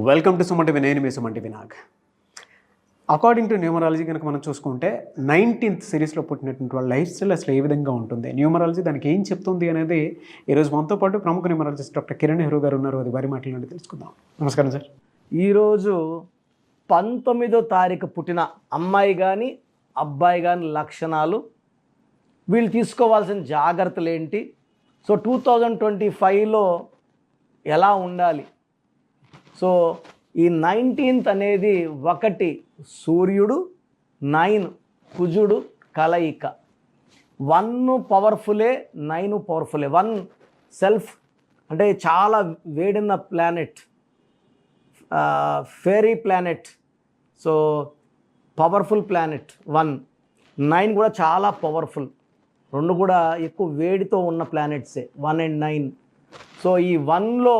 Welcome to Suman TV. నేను మీ Suman TV Nag. According to numerology కనుక మనం చూసుకుంటే 19th సిరీస్లో పుట్టినటువంటి వాళ్ళ లైఫ్ స్టైల్ అసలు ఏ విధంగా ఉంటుంది, న్యూమరాలజీ దానికి ఏం చెప్తుంది అనేది ఈరోజు మనతో పాటు ప్రముఖ న్యూమరాలజిస్ట్ డాక్టర్ కిరణ్ నెహ్రూ గారు ఉన్నారు. అది వారి మాటల నుండి తెలుసుకుందాం. నమస్కారం సార్. ఈరోజు 19వ తారీఖు పుట్టిన అమ్మాయి కానీ అబ్బాయి కానీ లక్షణాలు, వీళ్ళు తీసుకోవాల్సిన జాగ్రత్తలు ఏంటి, సో 2025లో ఎలా ఉండాలి. సో ఈ 19th అనేది 1 సూర్యుడు, 9 కుజుడు కలయిక. 1 పవర్ఫుల్లే, 9 పవర్ఫుల్లే. 1 సెల్ఫ్ అంటే చాలా వేడిన planet, fairy planet, so powerful planet 1. 9 కూడా చాలా పవర్ఫుల్, 2 కూడా ఎక్కువ వేడితో ఉన్న ప్లానెట్సే 1 and 9. సో ఈ 1లో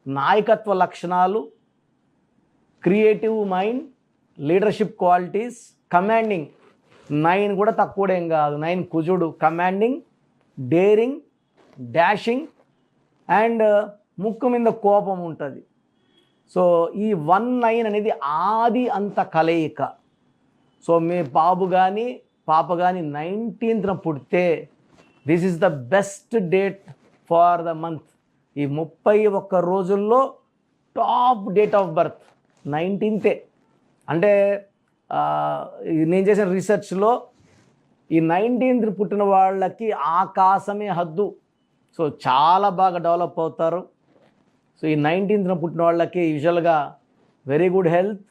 నాయకత్వ లక్షణాలు, creative mind, leadership qualities, commanding. 9 కూడా తక్కువడేం కాదు. 9 కుజుడు కమాండింగ్, డేరింగ్, డాషింగ్ అండ్ ముక్కు మీద కోపం ఉంటుంది. సో ఈ 1-9 అనేది ఆది అంత కలయిక. సో మీ బాబు కానీ పాప కానీ 19th పుడితే this is the best date for the month. ఈ 31 రోజుల్లో top date of birth 19th. అంటే నేను చేసిన రీసెర్చ్లో ఈ 19th పుట్టిన వాళ్ళకి ఆకాశమే హద్దు. సో చాలా బాగా డెవలప్ అవుతారు. సో ఈ 19th పుట్టిన వాళ్ళకి యూజువల్గా very good health,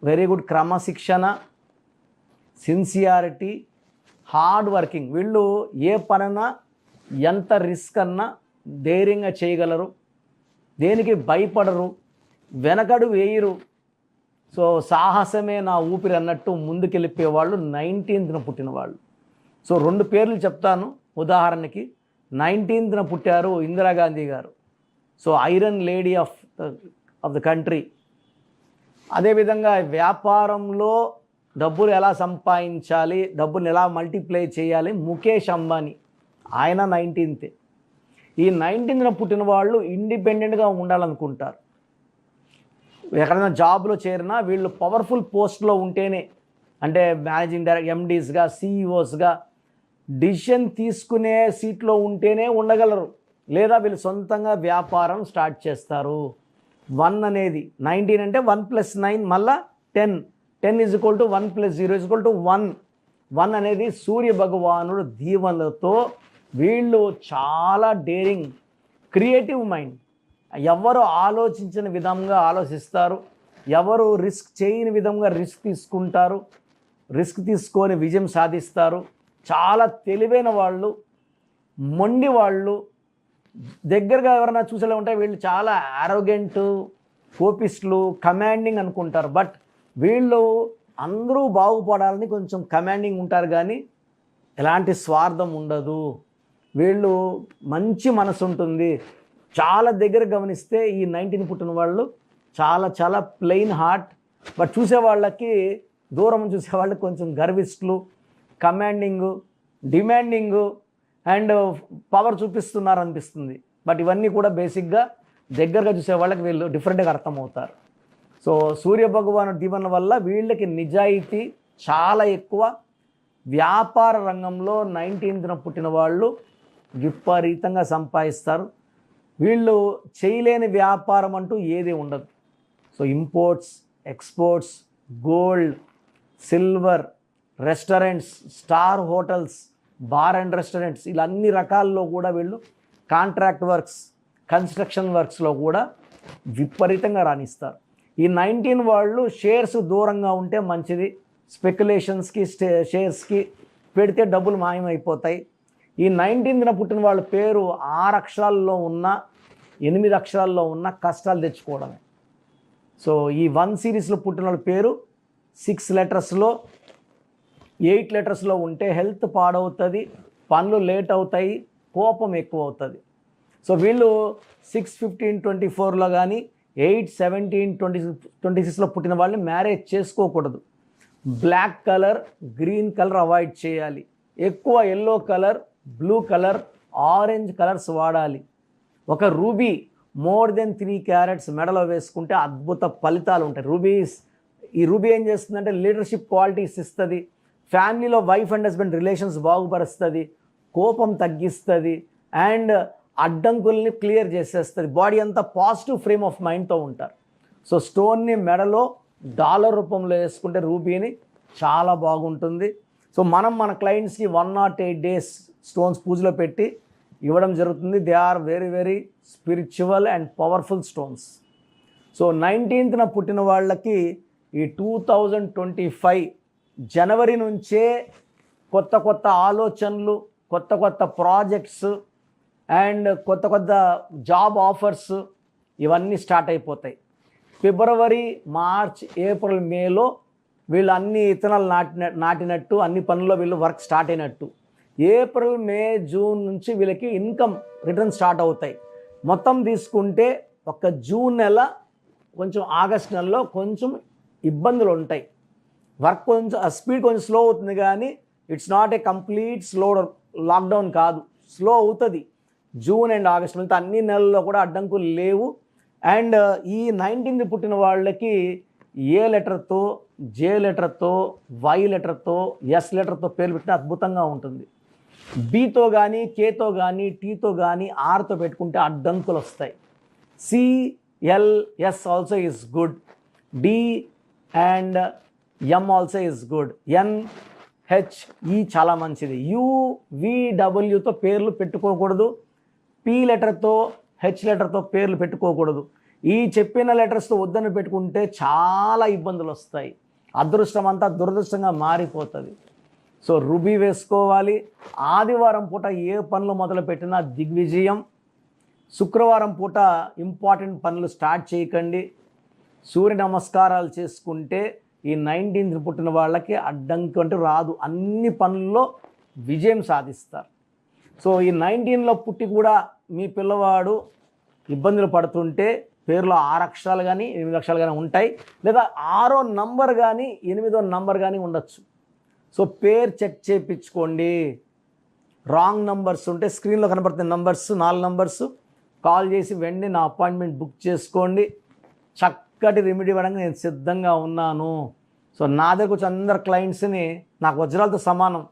very good క్రమశిక్షణ, సిన్సియారిటీ, హార్డ్ వర్కింగ్. వీళ్ళు ఏ పనైనా ఎంత రిస్క్ అన్నా ధైర్యంగా చేయగలరు, దేనికి భయపడరు, వెనకడు వేయరు. సో సాహసమే నా ఊపిరి అన్నట్టు ముందుకెళ్ళిపోయేవాళ్ళు 19th పుట్టిన వాళ్ళు. సో 2 పేర్లు చెప్తాను. ఉదాహరణకి 19th పుట్టారు ఇందిరాగాంధీ గారు. So iron lady of the country. అదేవిధంగా వ్యాపారంలో డబ్బులు ఎలా సంపాదించాలి, డబ్బులు ఎలా మల్టిప్లై చేయాలి, ముఖేష్ అంబానీ, ఆయన 19th. ఈ 19th పుట్టిన వాళ్ళు ఇండిపెండెంట్గా ఉండాలనుకుంటారు. ఎక్కడైనా జాబ్లో చేరినా వీళ్ళు పవర్ఫుల్ పోస్ట్లో ఉంటేనే, అంటే మేనేజింగ్ డైరెక్టర్, ఎండీస్గా, సిఇఓస్గా డిసిషన్ తీసుకునే సీట్లో ఉంటేనే ఉండగలరు, లేదా వీళ్ళు సొంతంగా వ్యాపారం స్టార్ట్ చేస్తారు. 1 అనేది 19 అంటే 1 + 9 మళ్ళా 10. 10 = 1 + 0 = 1. 1 అనేది సూర్య భగవానుడు దీవెనలతో వీళ్ళు చాలా డేరింగ్, క్రియేటివ్ మైండ్. ఎవరు ఆలోచించిన విధంగా ఆలోచిస్తారు, ఎవరు రిస్క్ చేయని విధంగా రిస్క్ తీసుకుంటారు, రిస్క్ తీసుకొని విజయం సాధిస్తారు. చాలా తెలివైన వాళ్ళు, మొండి వాళ్ళు. దగ్గరగా ఎవరైనా చూసేలా ఉంటే వీళ్ళు చాలా ఆరోగెంట్, కోపిస్టులు, కమాండింగ్ అనుకుంటారు. బట్ వీళ్ళు అందరూ బాగుపడాలని కొంచెం కమాండింగ్ ఉంటారు, కానీ ఎలాంటి స్వార్థం ఉండదు. వీళ్ళు మంచి మనసు ఉంటుంది. చాలా దగ్గర గమనిస్తే ఈ 19 పుట్టిన వాళ్ళు చాలా చాలా ప్లెయిన్ హార్ట్. బట్ చూసే వాళ్ళకి, దూరం చూసే వాళ్ళకి కొంచెం గర్విష్ఠులు, కమాండింగు, డిమాండింగు అండ్ పవర్ చూపిస్తున్నారు అనిపిస్తుంది. బట్ ఇవన్నీ కూడా బేసిక్గా దగ్గరగా చూసే వాళ్ళకి వీళ్ళు డిఫరెంట్గా అర్థమవుతారు. సో సూర్య భగవాను దీవెన వల్ల వీళ్ళకి నిజాయితీ చాలా ఎక్కువ. వ్యాపార రంగంలో 19th పుట్టిన వాళ్ళు విపరీతంగా సంపాదిస్తారు. వీళ్ళు చేయలేని వ్యాపారం అంటూ ఏది ఉండదు. So imports, exports, gold, silver, restaurants, star hotels, bar and restaurants, ఇలా అన్ని రకాల్లో కూడా వీళ్ళు కాంట్రాక్ట్ వర్క్స్, కన్స్ట్రక్షన్ వర్క్స్లో కూడా విపరీతంగా రాణిస్తారు. ఈ 19 వాళ్ళు షేర్స్ దూరంగా ఉంటే మంచిది. స్పెక్యులేషన్స్కి, షేర్స్కి పెడితే డబ్బులు మాయమైపోతాయి. ఈ 19th పుట్టిన వాళ్ళ పేరు 6 అక్షరాల్లో ఉన్న, 8 అక్షరాల్లో ఉన్న కష్టాలు తెచ్చుకోవడమే. సో ఈ 1 సిరీస్లో పుట్టిన వాళ్ళ పేరు 6 లెటర్స్లో, 8 లెటర్స్లో ఉంటే హెల్త్ పాడవుతుంది, పనులు లేట్ అవుతాయి, కోపం ఎక్కువ అవుతుంది. సో వీళ్ళు 6-15-24లో కానీ 8-17-26లో పుట్టిన వాళ్ళని మ్యారేజ్ చేసుకోకూడదు. Black colour, green colour avoid చేయాలి. ఎక్కువ yellow colour, blue colour, orange colours వాడాలి. ఒక రూబీ మోర్ దెన్ 3 క్యారెట్స్ మెడలో వేసుకుంటే అద్భుత ఫలితాలు ఉంటాయి. ఈ రూబీ ఏం చేస్తుందంటే లీడర్షిప్ క్వాలిటీస్ ఇస్తుంది, ఫ్యామిలీలో వైఫ్ అండ్ హస్బెండ్ రిలేషన్స్ బాగుపరుస్తుంది, కోపం తగ్గిస్తుంది, అండ్ అడ్డంకుల్ని క్లియర్ చేసేస్తుంది. బాడీ అంతా పాజిటివ్ ఫ్రేమ్ ఆఫ్ మైండ్తో ఉంటారు. సో స్టోన్ని మెడలో డాలర్ రూపంలో వేసుకుంటే రూబీని చాలా బాగుంటుంది. సో మనం మన క్లయింట్స్కి 108 days స్టోన్స్ పూజలో పెట్టి ఇవ్వడం జరుగుతుంది. They are very very spiritual and powerful stones. So 19th పుట్టిన వాళ్ళకి ఈ 2025 జనవరి నుంచే కొత్త కొత్త ఆలోచనలు, కొత్త కొత్త ప్రాజెక్ట్స్ అండ్ కొత్త కొత్త జాబ్ ఆఫర్స్ ఇవన్నీ స్టార్ట్ అయిపోతాయి. ఫిబ్రవరి, మార్చ్, ఏప్రిల్, మేలో వీళ్ళు అన్ని ఇత్తనాలు నాటినట్టు అన్ని పనుల్లో వీళ్ళు వర్క్ స్టార్ట్ అయినట్టు. ఏప్రిల్, మే, జూన్ నుంచి వీళ్ళకి ఇన్కమ్ రిటర్న్ స్టార్ట్ అవుతాయి. మొత్తం తీసుకుంటే ఒక జూన్ నెల, కొంచెం ఆగస్ట్ నెలలో కొంచెం ఇబ్బందులు ఉంటాయి. వర్క్ కొంచెం స్పీడ్ కొంచెం స్లో అవుతుంది, కానీ it's not a complete lockdown కాదు, స్లో అవుతుంది. జూన్ అండ్ ఆగస్ట్ నుంచి అన్ని నెలల్లో కూడా అడ్డంకులు లేవు. అండ్ ఈ 19th పుట్టిన వాళ్ళకి ఏ లెటర్తో, జే లెటర్తో, వై లెటర్తో, ఎస్ లెటర్తో పేర్లు పెట్టిన అద్భుతంగా ఉంటుంది. బీతో కానీ, కేతో కానీ, టీతో కానీ, ఆర్తో పెట్టుకుంటే అడ్డంకులు వస్తాయి. CLS also is good. D and M also is good. NHE చాలా మంచిది. యువిడబ్ల్యూతో పేర్లు పెట్టుకోకూడదు. పి లెటర్తో, హెచ్ లెటర్తో పేర్లు పెట్టుకోకూడదు. ఈ చెప్పిన లెటర్స్తో వద్దని పెట్టుకుంటే చాలా ఇబ్బందులు వస్తాయి. అదృష్టం అంతా దురదృష్టంగా మారిపోతుంది. సో రూబీ వేసుకోవాలి. ఆదివారం పూట ఏ పనులు మొదలుపెట్టినా దిగ్విజయం. శుక్రవారం పూట ఇంపార్టెంట్ పనులు స్టార్ట్ చేయకండి. సూర్య నమస్కారాలు చేసుకుంటే ఈ 19th పుట్టిన వాళ్ళకి అడ్డంకి అంటూ రాదు, అన్ని పనుల్లో విజయం సాధిస్తారు. సో ఈ 19లో పుట్టి కూడా మీ పిల్లవాడు ఇబ్బందులు పడుతుంటే పేరులో 6 అక్షరాలు కానీ 8 అక్షరాలు కానీ ఉంటాయి, లేదా 6వ నంబర్ కానీ 8వ నంబర్ కానీ ఉండొచ్చు. సో పేరు చెక్ చేయించుకోండి. రాంగ్ నంబర్స్ ఉంటే స్క్రీన్లో కనబడుతున్న నంబర్స్ 4 నంబర్స్ కాల్ చేసి వెంటనే నా అపాయింట్మెంట్ బుక్ చేసుకోండి. చక్కటి రెమెడీ ఇవ్వడానికి నేను సిద్ధంగా ఉన్నాను. సో నా దగ్గర వచ్చి అందరు క్లయింట్స్ని నాకు వజ్రాలతో సమానం,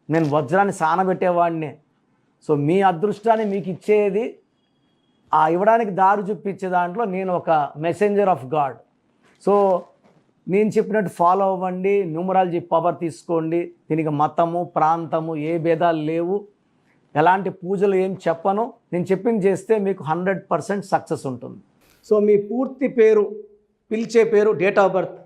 నేను వజ్రాన్ని సానబెట్టేవాడిని. సో మీ అదృష్టాన్ని మీకు ఇచ్చేది, ఆ ఇవ్వడానికి దారి చూపించే దాంట్లో నేను ఒక మెసెంజర్ ఆఫ్ గాడ్. సో నేను చెప్పినట్టు ఫాలో అవ్వండి. న్యూమరాలజీ పవర్ తీసుకోండి. దీనికి మతము, ప్రాంతము ఏ భేదాలు లేవు. ఎలాంటి పూజలు ఏం చెప్పను, నేను చెప్పింది చేస్తే మీకు 100% సక్సెస్ ఉంటుంది. సో మీ పూర్తి పేరు, పిలిచే పేరు, డేట్ ఆఫ్ బర్త్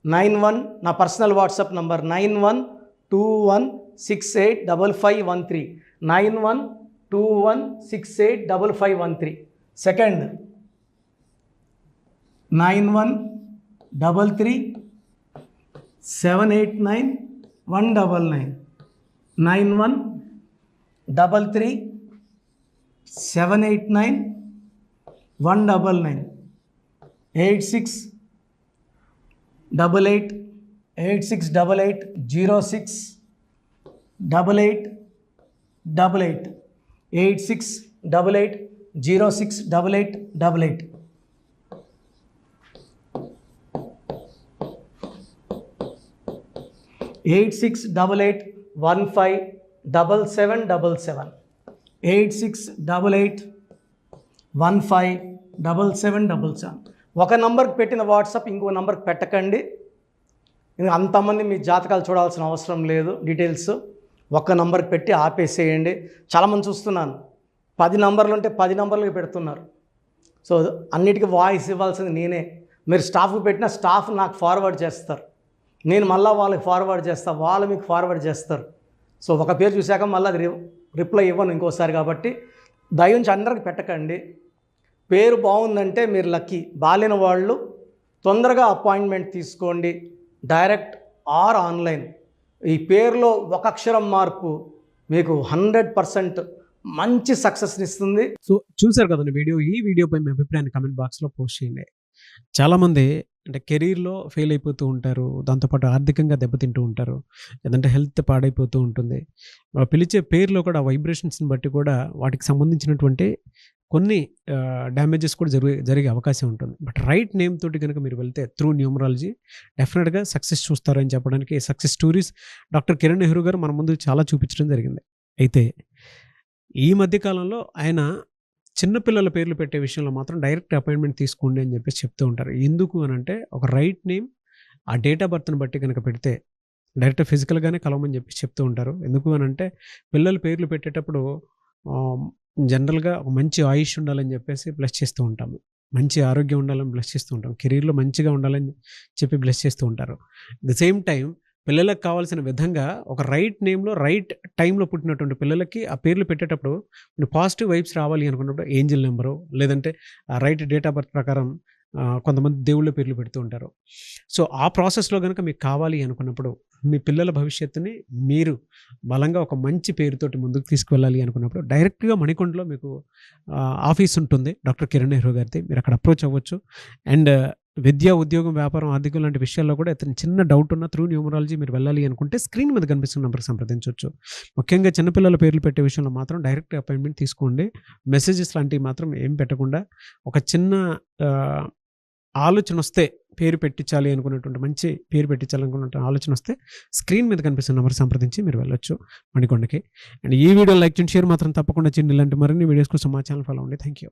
91, నా personal WhatsApp number 9121685513, 9121685513. Second 9133789199, 9133789199, 86888688068888, 8688068888. Eight 8688157777, 8688157777. ఒక నంబర్కి పెట్టిన వాట్సాప్ ఇంకో నంబర్కి పెట్టకండి. అంతమంది మీ జాతకాలు చూడాల్సిన అవసరం లేదు. డీటెయిల్స్ ఒక్క నంబర్కి పెట్టి ఆపేసేయండి. చాలామంది చూస్తున్నాను 10 నంబర్లు ఉంటే 10 నంబర్లకి పెడుతున్నారు. సో అన్నిటికీ వాయిస్ ఇవ్వాల్సింది నేనే. మీరు స్టాఫ్కి పెట్టిన స్టాఫ్ నాకు ఫార్వర్డ్ చేస్తారు, నేను మళ్ళీ వాళ్ళకి ఫార్వర్డ్ చేస్తాను, వాళ్ళు మీకు ఫార్వర్డ్ చేస్తారు. సో ఒక పేరు చూశాక మళ్ళీ అది రిప్లై ఇవ్వను ఇంకోసారి. కాబట్టి దయించి అందరికి పెట్టకండి. పేరు బాగుందంటే మీరు లక్కీ. బాలేని వాళ్ళు తొందరగా అపాయింట్మెంట్ తీసుకోండి, డైరెక్ట్ ఆర్ ఆన్లైన్. ఈ పేరులో ఒక అక్షరం మార్పు మీకు 100% మంచి సక్సెస్ని ఇస్తుంది. సో చూసారు కదండి వీడియో. ఈ వీడియోపై మీ అభిప్రాయాన్ని కామెంట్ బాక్స్లో పోస్ట్ చేయండి. చాలామంది అంటే కెరీర్లో ఫెయిల్ అయిపోతూ ఉంటారు, దాంతోపాటు ఆర్థికంగా దెబ్బతింటూ ఉంటారు, లేదంటే హెల్త్ పాడైపోతూ ఉంటుంది. పిలిచే పేరులో కూడా వైబ్రేషన్స్ని బట్టి కూడా వాటికి సంబంధించినటువంటి కొన్ని డ్యామేజెస్ కూడా జరిగే అవకాశం ఉంటుంది. బట్ రైట్ నేమ్ తోటి కనుక మీరు వెళ్తే త్రూ న్యూమరాలజీ డెఫినెట్గా సక్సెస్ చూస్తారని చెప్పడానికి success stories doctor Kiran Nehru గారు మన ముందు చాలా చూపించడం జరిగింది. అయితే ఈ మధ్యకాలంలో ఆయన చిన్నపిల్లల పేర్లు పెట్టే విషయంలో మాత్రం డైరెక్ట్ అపాయింట్మెంట్ తీసుకోండి అని చెప్పేసి చెప్తూ ఉంటారు. ఎందుకు అని అంటే ఒక రైట్ నేమ్ ఆ డేట్ ఆఫ్ బర్త్ని బట్టి కనుక పెడితే డైరెక్ట్ ఫిజికల్గానే కలవమని చెప్పేసి చెప్తూ ఉంటారు. ఎందుకు అని అంటే పిల్లల పేర్లు పెట్టేటప్పుడు జనరల్గా ఒక మంచి ఆయుష్ ఉండాలని చెప్పేసి బ్లెస్ చేస్తూ ఉంటాము, మంచి ఆరోగ్యం ఉండాలని బ్లెస్ చేస్తూ ఉంటాం, కెరీర్లో మంచిగా ఉండాలని చెప్పి బ్లెస్ చేస్తూ ఉంటారు. ద సేమ్ టైం పిల్లలకు కావాల్సిన విధంగా ఒక రైట్ నేమ్లో రైట్ టైంలో పుట్టినటువంటి పిల్లలకి ఆ పేర్లు పెట్టేటప్పుడు పాజిటివ్ వైబ్స్ రావాలి అనుకున్నప్పుడు ఏంజిల్ నెంబరు లేదంటే రైట్ డేట్ ఆఫ్ బర్త్ ప్రకారం కొంతమంది దేవుళ్ళ పేర్లు పెడుతూ ఉంటారు. సో ఆ ప్రాసెస్లో కనుక మీకు కావాలి అనుకున్నప్పుడు మీ పిల్లల భవిష్యత్తుని మీరు బలంగా ఒక మంచి పేరుతోటి ముందుకు తీసుకువెళ్ళాలి అనుకున్నప్పుడు డైరెక్ట్గా మణికొండలో మీకు ఆఫీస్ ఉంటుంది డాక్టర్ కిరణ్ నెహ్రూ గారిది. మీరు అక్కడ అప్రోచ్ అవ్వచ్చు. అండ్ విద్య, ఉద్యోగం, వ్యాపారం, ఆర్థికం లాంటి విషయాల్లో కూడా అతను చిన్న డౌట్ ఉన్న త్రూ న్యూమరాలజీ మీరు వెళ్ళాలి అనుకుంటే స్క్రీన్ మీద కనిపిస్తున్న నెంబర్కి సంప్రదించవచ్చు. ముఖ్యంగా చిన్నపిల్లల పేర్లు పెట్టే విషయంలో మాత్రం డైరెక్ట్ అపాయింట్మెంట్ తీసుకోండి. మెసేజెస్ లాంటివి మాత్రం ఏం పెట్టకుండా ఒక చిన్న ఆలోచన వస్తే పేరు పెట్టించాలి అనుకున్నటువంటి మంచి పేరు పెట్టించాలనుకున్న ఆలోచన వస్తే స్క్రీన్ మీద కనిపిస్తున్న నెంబర్ సంప్రదించి మీరు వెళ్ళొచ్చు మణికొండకి. అండ్ ఈ వీడియో లైక్ చేయండి, షేర్ మాత్రం తప్పకుండా చేయండి. ఇలాంటి మరిన్ని వీడియోస్ కోసం మా ఛానల్ ఫాలో అవ్వండి. Thank you.